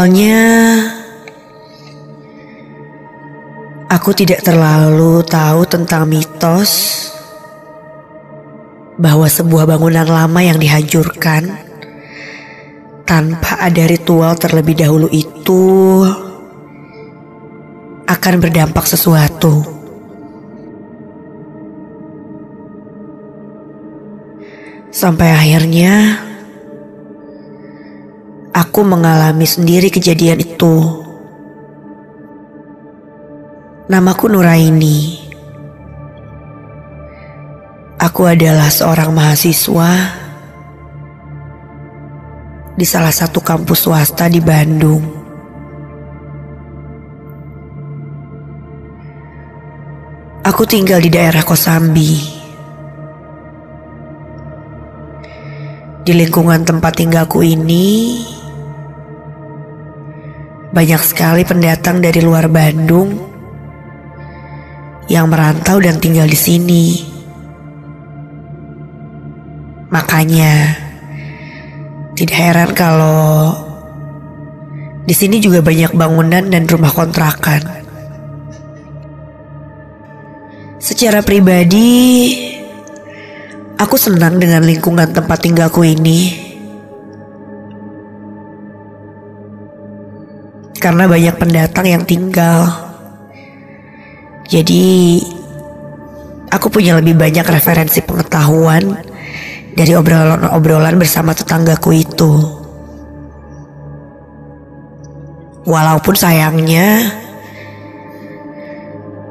Awalnya aku tidak terlalu tahu tentang mitos bahwa sebuah bangunan lama yang dihancurkan tanpa ada ritual terlebih dahulu itu akan berdampak sesuatu. Sampai akhirnya aku mengalami sendiri kejadian itu. Namaku Nuraini. Aku adalah seorang mahasiswa di salah satu kampus swasta di Bandung. Aku tinggal di daerah Kosambi. Di lingkungan tempat tinggalku ini banyak sekali pendatang dari luar Bandung yang merantau dan tinggal di sini. Makanya tidak heran kalau di sini juga banyak bangunan dan rumah kontrakan. Secara pribadi, aku senang dengan lingkungan tempat tinggalku ini. Karena banyak pendatang yang tinggal. Jadi, aku punya lebih banyak referensi pengetahuan dari obrolan-obrolan bersama tetanggaku itu. Walaupun sayangnya,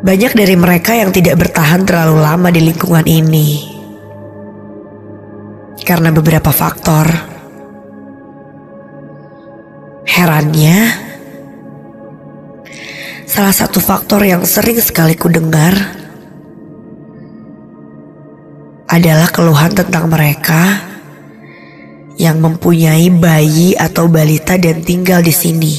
banyak dari mereka yang tidak bertahan terlalu lama di lingkungan ini. Karena beberapa faktor. Herannya, salah satu faktor yang sering sekali ku dengar adalah keluhan tentang mereka yang mempunyai bayi atau balita dan tinggal di sini.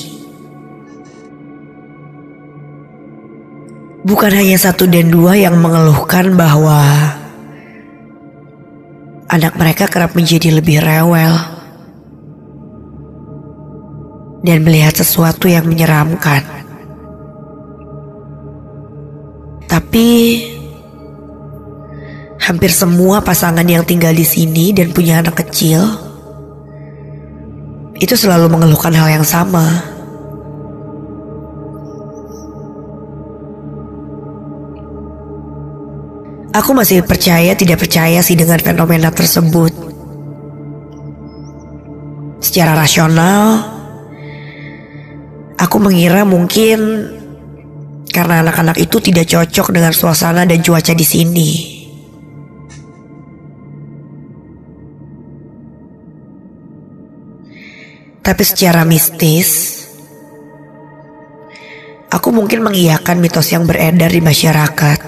Bukan hanya satu dan dua yang mengeluhkan bahwa anak mereka kerap menjadi lebih rewel dan melihat sesuatu yang menyeramkan. Tapi hampir semua pasangan yang tinggal di sini dan punya anak kecil itu selalu mengeluhkan hal yang sama. Aku masih percaya tidak percaya sih dengan fenomena tersebut. Secara rasional, aku mengira mungkin karena anak-anak itu tidak cocok dengan suasana dan cuaca di sini. Tapi secara mistis, aku mungkin mengiyakan mitos yang beredar di masyarakat.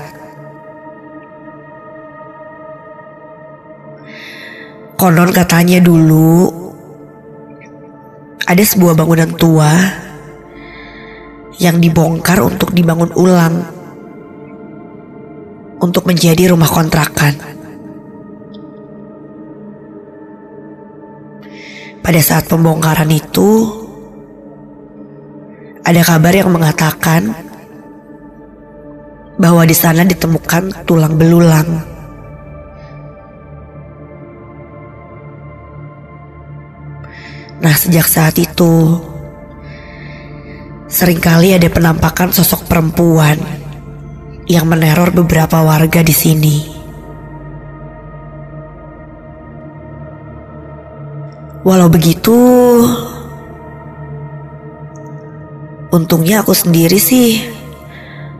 Konon katanya dulu ada sebuah bangunan tua yang dibongkar untuk dibangun ulang untuk menjadi rumah kontrakan. Pada saat pembongkaran itu, ada kabar yang mengatakan bahwa di sana ditemukan tulang belulang. Nah, sejak saat itu, seringkali ada penampakan sosok perempuan yang meneror beberapa warga di sini. Walau begitu, untungnya aku sendiri sih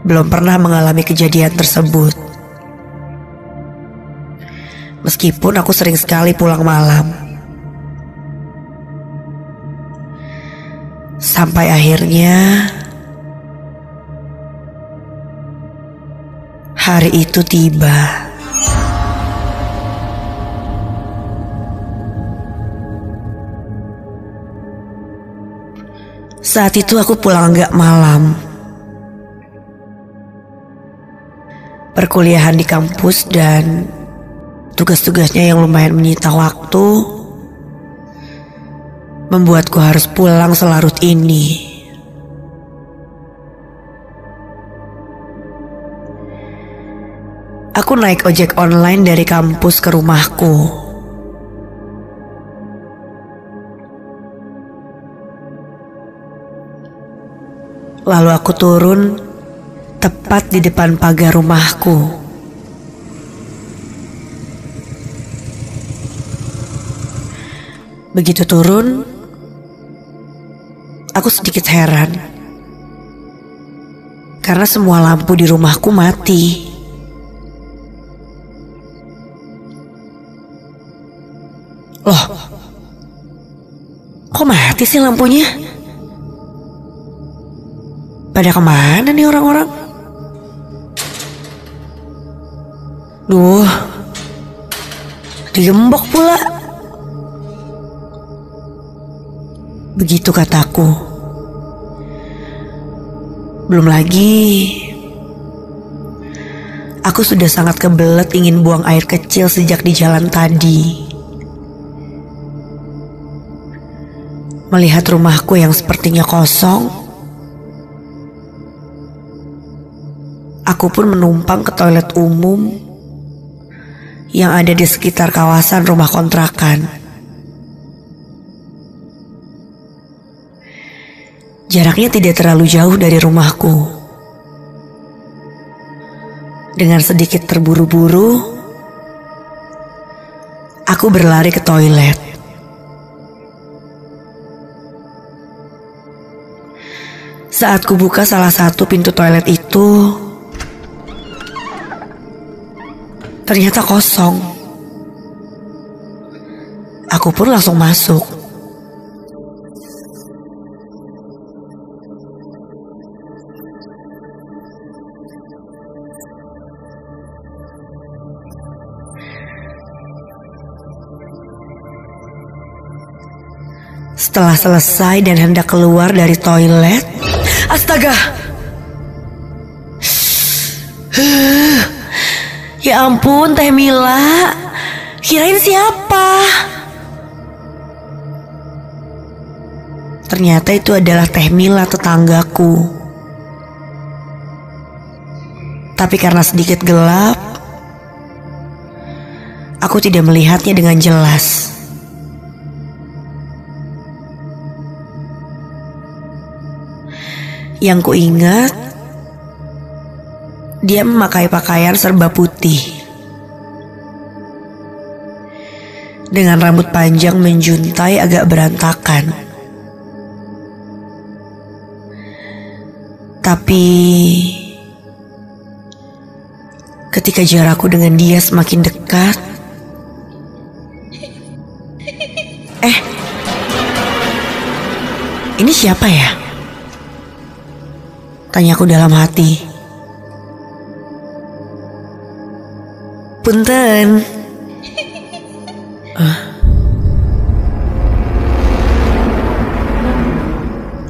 belum pernah mengalami kejadian tersebut. Meskipun aku sering sekali pulang malam. Sampai akhirnya hari itu tiba. Saat itu aku pulang agak malam. Perkuliahan di kampus dan tugas-tugasnya yang lumayan menyita waktu membuatku harus pulang selarut ini. Aku naik ojek online dari kampus ke rumahku. Lalu aku turun tepat di depan pagar rumahku. Begitu turun, aku sedikit heran karena semua lampu di rumahku mati. Loh, kok mati sih lampunya? Pada kemana nih orang-orang? Duh, digembok pula. Begitu kataku. Belum lagi, aku sudah sangat kebelet ingin buang air kecil sejak di jalan tadi. Melihat rumahku yang sepertinya kosong, aku pun menumpang ke toilet umum yang ada di sekitar kawasan rumah kontrakan. Jaraknya tidak terlalu jauh dari rumahku. Dengan sedikit terburu-buru, aku berlari ke toilet. Saat kubuka salah satu pintu toilet itu, ternyata kosong. Aku pun langsung masuk. Setelah selesai dan hendak keluar dari toilet, astaga! Ya ampun, Teh Mila. Kirain siapa? Ternyata itu adalah Teh Mila, tetanggaku. Tapi karena sedikit gelap, aku tidak melihatnya dengan jelas. Yang kuingat, dia memakai pakaian serba putih dengan rambut panjang menjuntai agak berantakan. Tapi ketika jarakku dengan dia semakin dekat, ini siapa ya? Tanyaku dalam hati. Punten.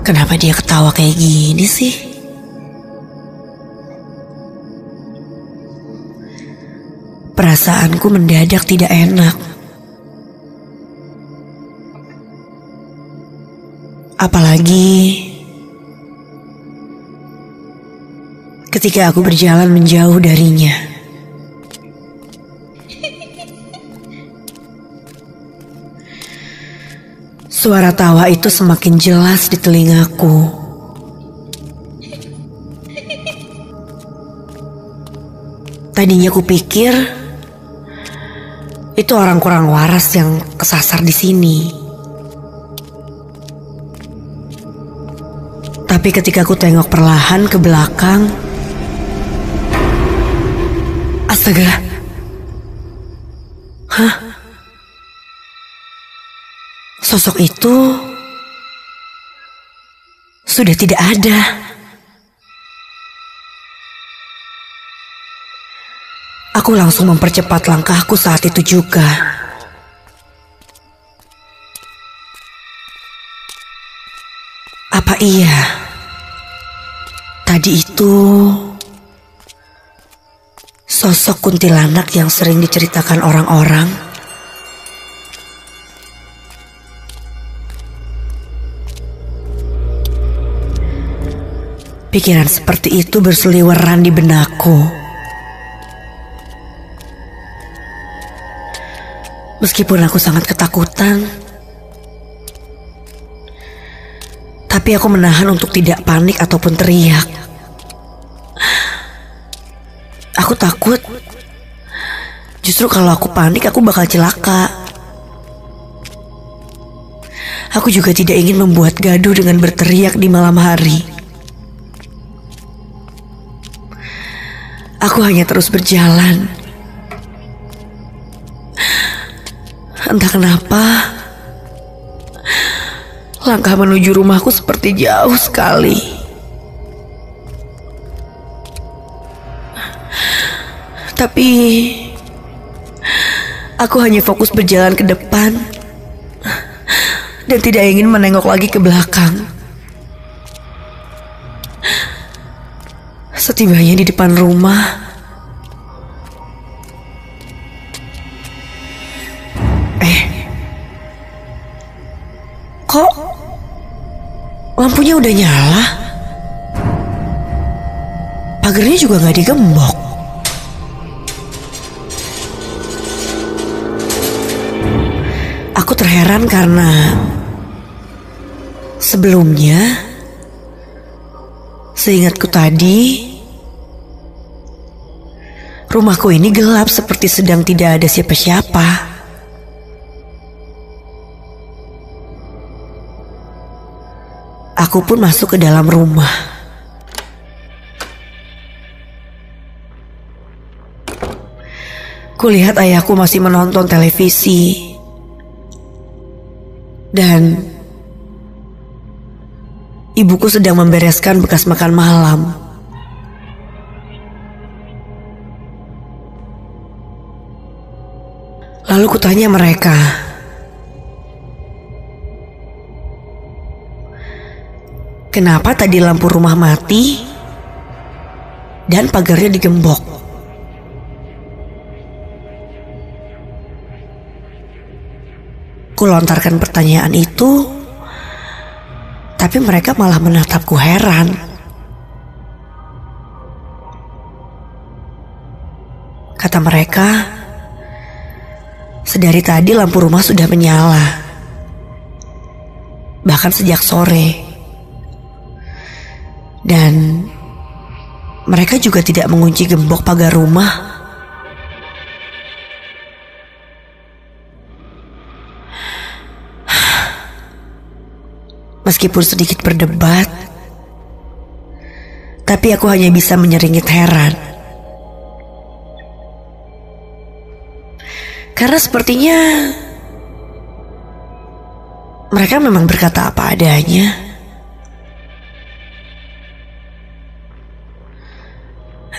Kenapa dia ketawa kayak gini sih? Perasaanku mendadak tidak enak. Apalagi ketika aku berjalan menjauh darinya. Suara tawa itu semakin jelas di telingaku. Tadinya kupikir itu orang kurang waras yang kesasar di sini. Tapi ketika aku tengok perlahan ke belakang, astaga. Hah? Sosok itu sudah tidak ada. Aku langsung mempercepat langkahku saat itu juga. Apa iya tadi itu sosok kuntilanak yang sering diceritakan orang-orang? Pikiran seperti itu berseliweran di benakku. Meskipun aku sangat ketakutan, tapi aku menahan untuk tidak panik ataupun teriak. Aku takut, justru kalau aku panik aku bakal celaka. Aku juga tidak ingin membuat gaduh dengan berteriak di malam hari. Aku hanya terus berjalan. Entah kenapa, langkah menuju rumahku seperti jauh sekali. Tapi, aku hanya fokus berjalan ke depan dan tidak ingin menengok lagi ke belakang. Setibanya di depan rumah, kok lampunya udah nyala? Pagarnya juga gak digembok. Aku terheran karena sebelumnya, seingatku tadi, rumahku ini gelap seperti sedang tidak ada siapa-siapa. Aku pun masuk ke dalam rumah. Kulihat ayahku masih menonton televisi. Dan ibuku sedang membereskan bekas makan malam. Lalu kutanya mereka, kenapa tadi lampu rumah mati dan pagarnya digembok? Kulontarkan pertanyaan itu, tapi mereka malah menatapku heran. Kata mereka, sedari tadi lampu rumah sudah menyala, bahkan sejak sore. Dan mereka juga tidak mengunci gembok pagar rumah. Meskipun sedikit berdebat, tapi aku hanya bisa menyeringit heran. Karena sepertinya mereka memang berkata apa adanya.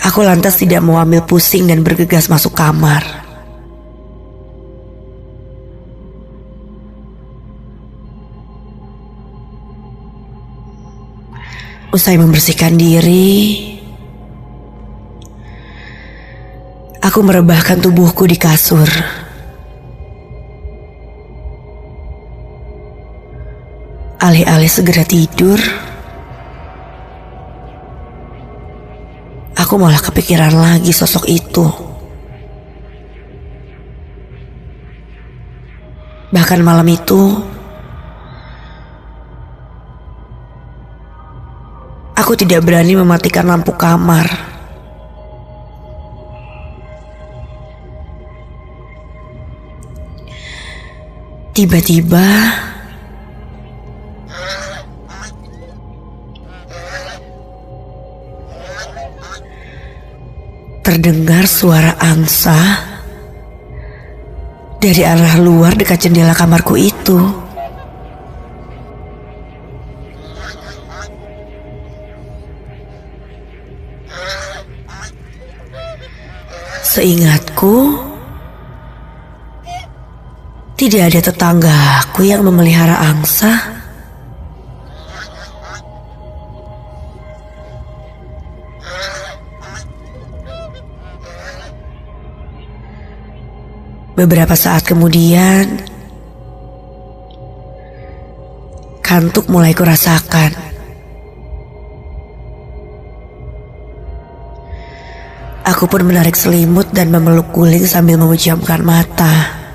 Aku lantas tidak mau ambil pusing dan bergegas masuk kamar. Usai membersihkan diri, aku merebahkan tubuhku di kasur. Alih-alih segera tidur, aku malah kepikiran lagi sosok itu. Bahkan malam itu, aku tidak berani mematikan lampu kamar. Tiba-tiba, terdengar suara angsa dari arah luar dekat jendela kamarku itu. Seingatku, tidak ada tetanggaku yang memelihara angsa. Beberapa saat kemudian, kantuk mulai kurasakan. Aku pun menarik selimut dan memeluk guling sambil memejamkan mata.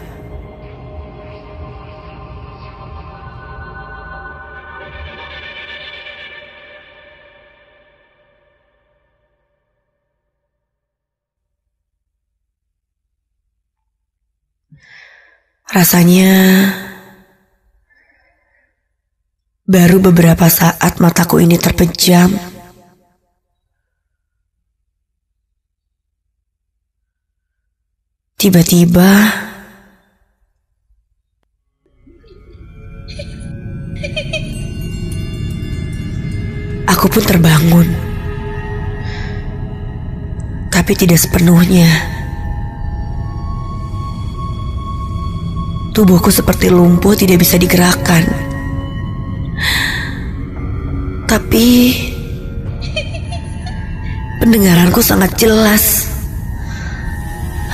Rasanya baru beberapa saat mataku ini terpejam, tiba-tiba aku pun terbangun. Tapi tidak sepenuhnya. Tubuhku seperti lumpuh, tidak bisa digerakkan. Tapi pendengaranku sangat jelas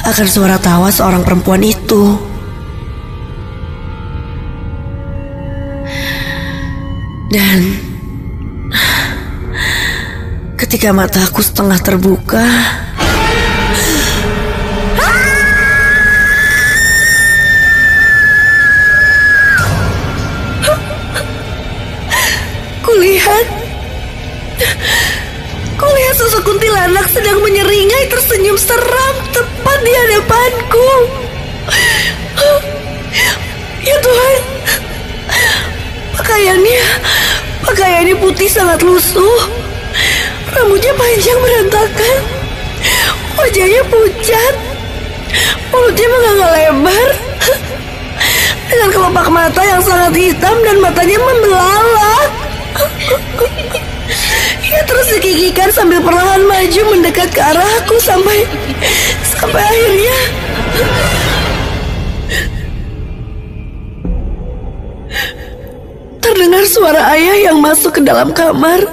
akan suara tawa seorang perempuan itu. Dan ketika mataku setengah terbuka, Kulihat sosok kuntilanak sedang menyeringai tersenyum seram tepat di hadapanku. Ya Tuhan, pakaiannya putih sangat lusuh, rambutnya panjang berantakan, wajahnya pucat, mulutnya menganga lebar, dengan kelopak mata yang sangat hitam dan matanya membelalak. Ia terus digigikan sambil perlahan maju mendekat ke arahku sampai akhirnya terdengar suara ayah yang masuk ke dalam kamar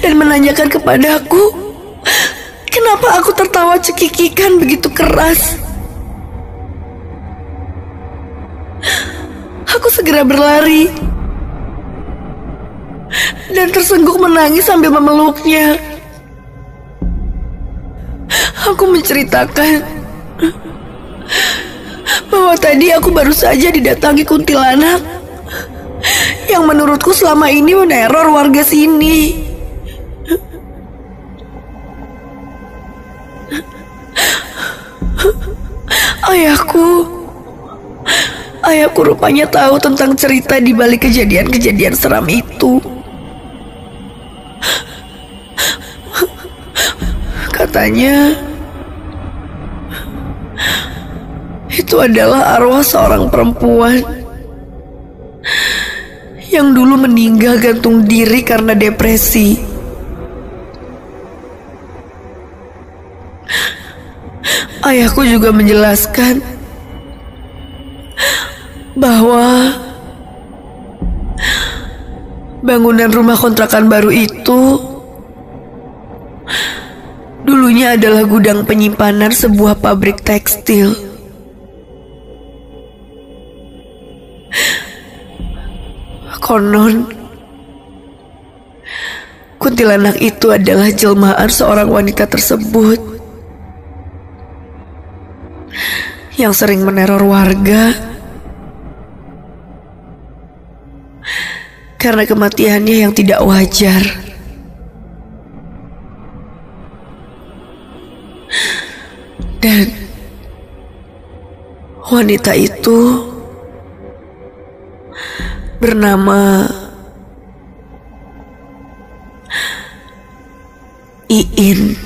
dan menanyakan kepadaku kenapa aku tertawa cekikikan begitu keras. Aku segera berlari dan tersengguk menangis sambil memeluknya. Aku menceritakan bahwa tadi aku baru saja didatangi kuntilanak yang menurutku selama ini meneror warga sini. Ayahku rupanya tahu tentang cerita di balik kejadian-kejadian seram itu. Katanya itu adalah arwah seorang perempuan yang dulu meninggal gantung diri karena depresi. Ayahku juga menjelaskan bahwa bangunan rumah kontrakan baru itu dulunya adalah gudang penyimpanan sebuah pabrik tekstil. Konon kuntilanak itu adalah jelmaan seorang wanita tersebut yang sering meneror warga karena kematiannya yang tidak wajar. Dan wanita itu bernama Iin.